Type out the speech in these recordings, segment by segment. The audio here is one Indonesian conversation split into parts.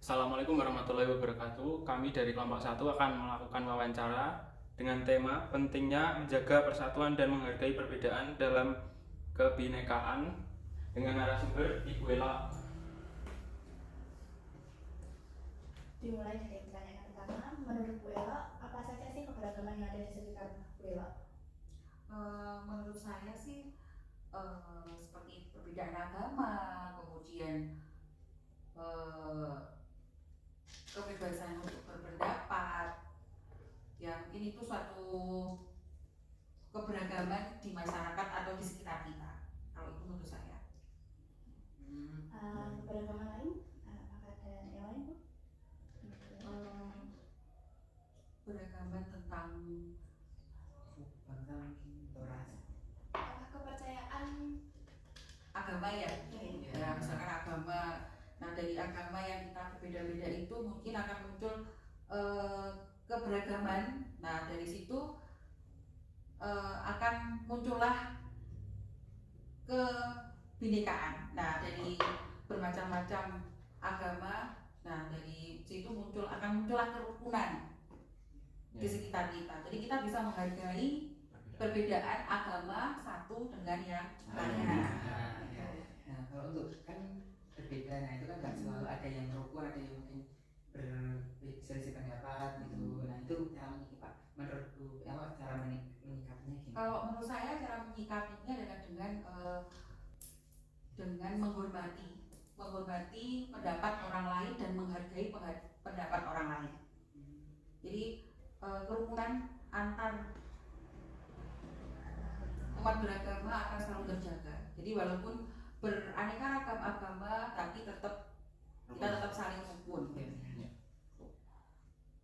Assalamualaikum warahmatullahi wabarakatuh. Kami dari kelompok 1 akan melakukan wawancara dengan tema pentingnya menjaga persatuan dan menghargai perbedaan dalam kebinekaan dengan narasumber Ibu Ela. Dimulai dari pertanyaan pertama, menurut Bu Ela, apa saja sih keberagaman yang ada di sekitar Bu Ela? Menurut saya sih seperti perbedaan agama, kemudian kebebasan untuk berpendapat, yang ini tuh suatu keberagaman di masyarakat atau di sekitar kita. Kalau itu menurut saya. Keberagaman lain, apakah ada yang lain Bu? Beragaman tentang apakah kepercayaan agama ya, misalkan agama. Nah dari agama yang kita berbeda-beda itu mungkin akan muncul keberagaman. Nah dari situ akan muncullah kebinekaan. Nah dari bermacam-macam agama, nah dari situ akan muncullah kerukunan di sekitar kita. Jadi kita bisa menghargai perbedaan agama satu dengan yang lainnya. Nah kalau untuk kan berbeda, nah itu kan nggak selalu ada yang rukun, ada yang mungkin berselisih pendapat gitu. Nah itu cara menyikapi, menurut Bu Ela cara menyikapinya gimana? Kalau menurut saya cara menyikapinya adalah dengan menghormati pendapat orang lain dan menghargai pendapat orang lain. Jadi kerukunan antar umat beragama akan selalu terjaga. Jadi walaupun beraneka ragam agama, tapi kita tetap saling rukun.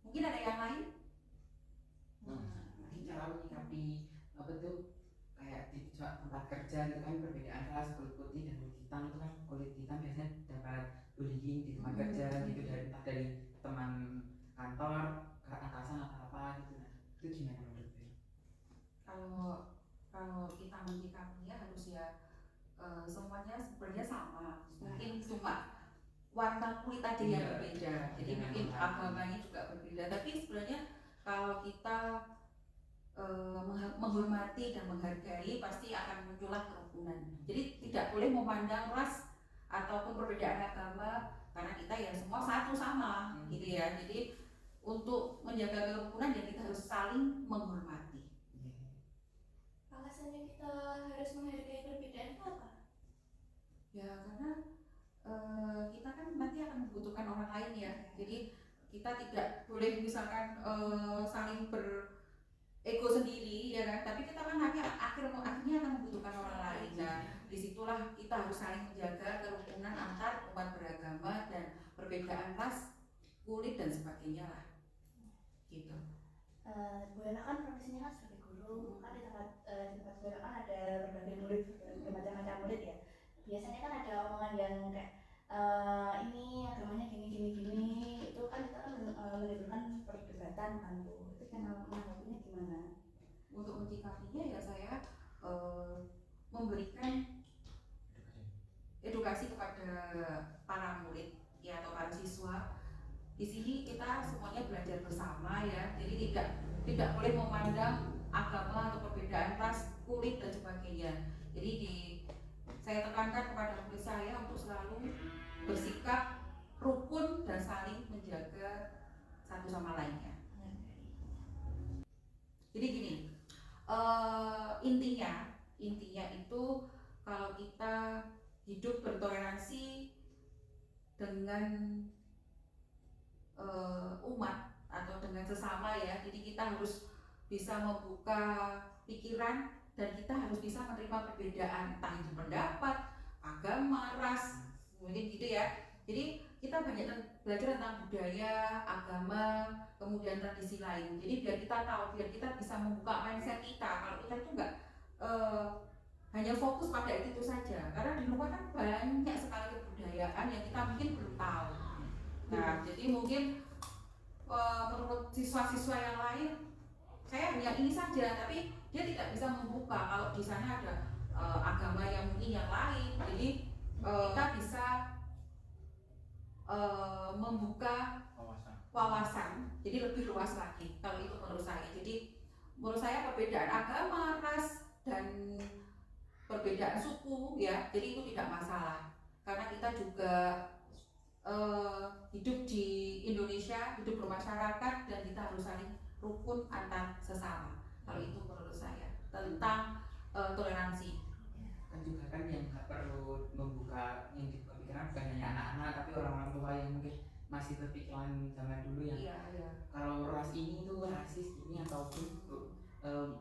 Mungkin ada yang lain? Mungkin cara menyikapi apa tuh, kayak di tempat kerja gitu kan, perbedaan ras, kulit putih dan kulit hitam itu kan, kulit hitam biasanya dapat bullying di tempat kerja gitu, entah dari teman kantor ke atasan atau apa gitu. Nah itu gimana menurut Bu? Kalau kita menyikapinya harus ya semuanya sebenarnya sama, mungkin cuma warna kulit aja yang berbeda. Jadi mungkin agamanya juga berbeda, tapi sebenarnya kalau kita menghormati dan menghargai, pasti akan muncullah kerukunan. Jadi tidak boleh memandang ras ataupun perbedaan agama, karena kita ya semua satu sama gitu ya. Jadi untuk menjaga kerukunan ya kita harus saling menghormati. Alasannya kita harus menghargai perbedaan itu apa? Ya karena kita kan nanti akan membutuhkan orang lain ya. Jadi kita tidak boleh misalkan saling berego sendiri ya kan, tapi kita kan akhirnya akan membutuhkan orang lain. Nah disitulah kita harus saling menjaga kerukunan antar umat beragama dan perbedaan ras, kulit dan sebagainya lah gitu. Bu Ela kan profesinya kan sebagai guru, kan di tempat Bu Ela kan ada berbagai murid, bermacam-macam murid ya. Biasanya kan ada omongan yang kayak ini agamanya gini, itu kan kita kan menimbulkan perdebatan kan Bu. Itu kan menanggapinya gimana? Untuk menyikapinya ya saya memberikan edukasi kepada para murid ya, atau para siswa. Di sini kita semuanya belajar bersama ya, jadi tidak boleh memandang agama atau perbedaan ras, kulit dan sebagainya. Jadi saya tekankan kepada murid saya untuk selalu bersikap rukun dan saling menjaga satu sama lainnya. Jadi gini, intinya itu kalau kita hidup bertoleransi dengan umat atau dengan sesama ya, jadi kita harus bisa membuka pikiran dan kita harus bisa menerima perbedaan, entah itu pendapat, agama, ras, mungkin gitu ya. Jadi kita banyak belajar tentang budaya, agama, kemudian tradisi lain. Jadi biar kita tahu, biar kita bisa membuka mindset kita. Kalau kita tuh nggak hanya fokus pada itu saja, karena di luar kan banyak sekali kebudayaan yang kita mungkin belum tahu. Nah, jadi mungkin menurut siswa-siswa yang lain, saya hanya ini saja, tapi dia tidak bisa membuka kalau di sana ada agama yang mungkin yang lain. Jadi kita bisa membuka wawasan, jadi lebih luas lagi. Kalau itu menurut saya. Jadi menurut saya perbedaan agama, ras, dan perbedaan suku ya, jadi itu tidak masalah karena kita juga hidup di Indonesia, hidup bermasyarakat, dan kita harus saling rukun antar sesama. Kalau itu menurut saya tentang toleransi. Kan juga kan yang nggak perlu membuka yang dibuka pikiran bukan hanya anak-anak tapi orang-orang tua yang mungkin masih berpikiran zaman dulu yang kalau ras ini tuh rasis ini ataupun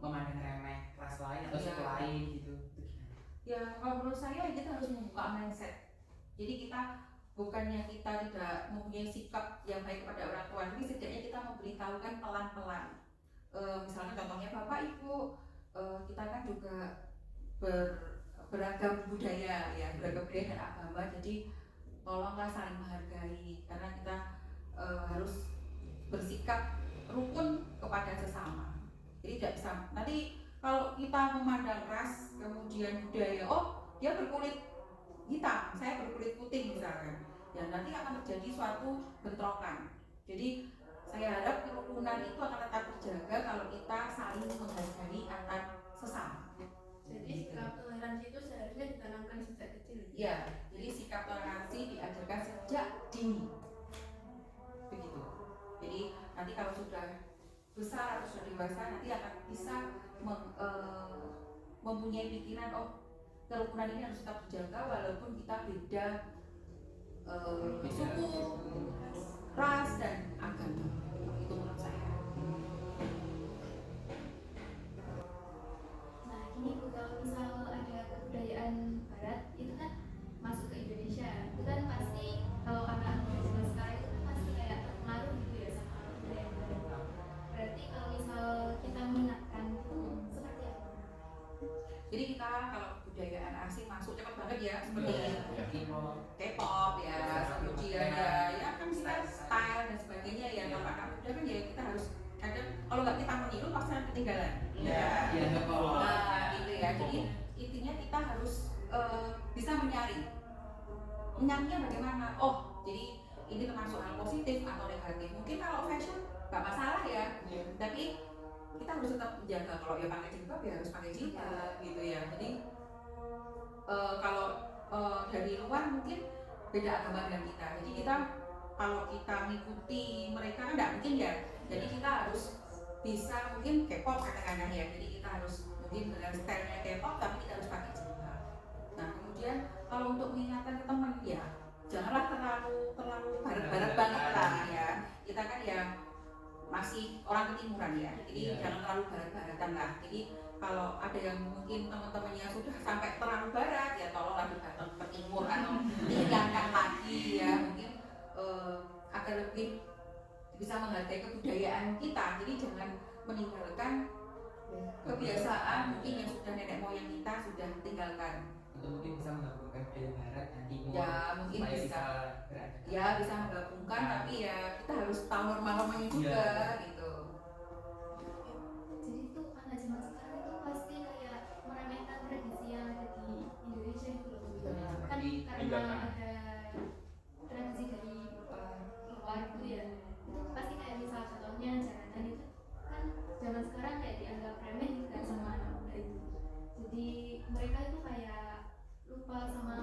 memandang remeh ras lain atau suku lain gitu. Ya, kalau menurut saya kita harus membuka mindset. Jadi kita bukannya kita tidak mempunyai sikap yang baik kepada orang tua, tapi setidaknya kita memberitahukan pelan-pelan. Misalnya contohnya Bapak Ibu, kita kan juga beragam budaya ya, beragam budaya dan agama. Jadi tolonglah saling menghargai karena kita harus bersikap rukun kepada sesama. Jadi tidak bisa nanti kalau kita memandang ras kemudian budaya, oh dia berkulit hitam, saya berkulit putih misalkan, ya nanti akan terjadi suatu bentrokan. Jadi saya harap kerukunan itu akan tetap terjaga kalau kita saling menghargai antar sesama. Jadi sikap toleransi itu seharusnya ditanamkan sejak kecil. Ya, jadi sikap toleransi diajarkan sejak dini. Begitu. Jadi nanti kalau sudah besar atau sudah dewasa nanti akan bisa mempunyai pikiran, oh kerukunan ini harus tetap dijaga walaupun kita beda suku, ras, dan agama. Itu menurut saya. Nah gini Bu, kalau misal ada kebudayaan barat itu kan masuk ke Indonesia, itu kan pasti kalau anak zaman sekarang itu kan pasti kayak terpengaruh gitu ya sama budaya barat. Berarti kalau misal kita mengingatkan itu seperti apa? Jadi kita kalau kebudayaan asing masuk cepat banget ya, seperti K-pop ya, kemudian ya kan kita style dan sebagainya ya. Kalau anak muda kan ya kita harus kadang kalau nggak kita meniru pasti akan ketinggalan. Nah gitu ya. Jadi intinya kita harus bisa menyaringnya bagaimana. Oh jadi ini termasuk hal positif atau negatif. Mungkin kalau fashion nggak masalah ya, tapi kita harus tetap menjaga. Kalau ya pakai jilbab ya harus pakai jilbab gitu ya. Jadi kalau dari luar mungkin beda agama dengan kita. Jadi kita kalau kita mengikuti mereka kan nggak mungkin ya. Jadi kita harus bisa mungkin K-pop katakanlah ya. Jadi kita harus mungkin dengan stylenya K-pop tapi kita harus pakai jilbab. Nah kemudian kalau untuk mengingatkan ke teman ya janganlah terlalu barat-barat banget lah ya. Kita kan ya masih orang ketimuran ya. Jadi jangan terlalu barat-baratan lah. Jadi kalau ada yang mungkin teman-temannya sudah sampai terlalu barat ya tolonglah dibatalkan ke timur atau diingatkan lagi ya mungkin agar lebih bisa menghargai kebudayaan kita. Jadi jangan meninggalkan kebiasaan mungkin yang sudah nenek moyang kita sudah tinggalkan. Atau mungkin bisa menggabungkan budaya barat dan timur Ya mungkin bisa beradaptasi. Ya bisa menggabungkan tapi ya kita harus tahu norma-normanya juga gitu. Jadi itu anak zaman sekarang itu pasti kayak meremehkan tradisi yang ada di Indonesia gitu loh. Kan karena ada tradisi dari luar gitu ya. Itu pasti kayak misal contohnya jaranan itu kan zaman sekarang kayak dianggap remeh gitu kan sama anak muda itu. Jadi mereka itu kayak lupa sama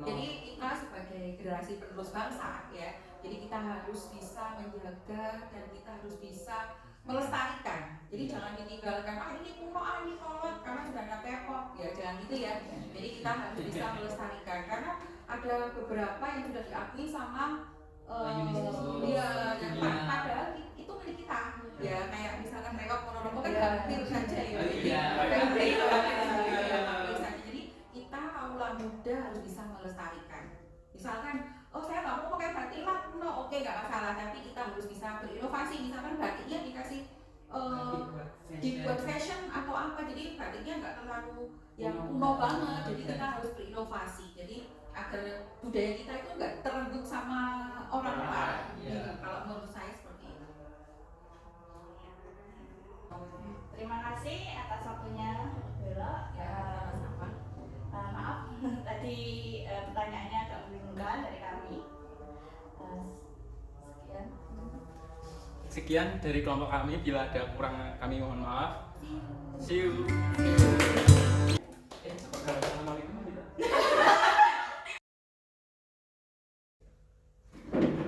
Jadi kita sebagai generasi penerus bangsa ya, jadi kita harus bisa menjaga dan kita harus bisa melestarikan. Jadi jangan ditinggalkan, ini kuno, ini kolot karena sudah ada K-pop ya, jangan gitu ya. Jadi kita harus bisa melestarikan karena ada beberapa yang sudah diakui sama padahal itu milik kita ya, kayak misalkan mereka Ponorogo kan hampir saja ya. Jadi kita kaula muda harus bisa melestarikan. Misalkan, oh saya nggak mau pakai batik lah, no, oke nggak masalah, tapi kita harus bisa berinovasi. Misalkan batiknya dikasih dibuat apa, jadi batiknya nggak terlalu yang kuno banget, jadi kita harus berinovasi, jadi agar budaya kita itu nggak terenggut sama orang lain. Iya. Kalau menurut saya seperti itu. Terima kasih atas waktunya Bella. Ya, sama-sama. Maaf tadi pertanyaannya agak membingungkan dari kami. Sekian. Sekian dari kelompok kami, bila ada kurang kami mohon maaf. See you. Assalamualaikum.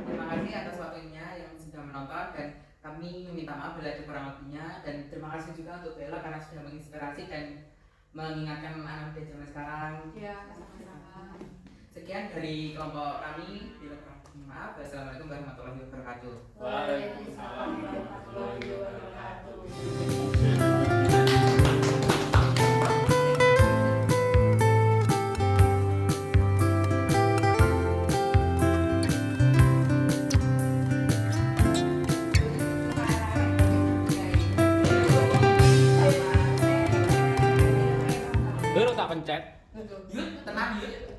Terima kasih atas waktunya yang sudah menonton, dan kami meminta maaf bila ada kurang lebihnya, dan terima kasih juga untuk Bella karena sudah menginspirasi dan mengingatkan anak muda zaman sekarang. Ya, sama-sama. Sekian dari kelompok kami. Bila kurang lebih, maaf. Wassalamualaikum warahmatullahi wabarakatuh. Waalaikumsalam warahmatullahi wabarakatuh. Baru tak pencet. Yuk, tenang yuk.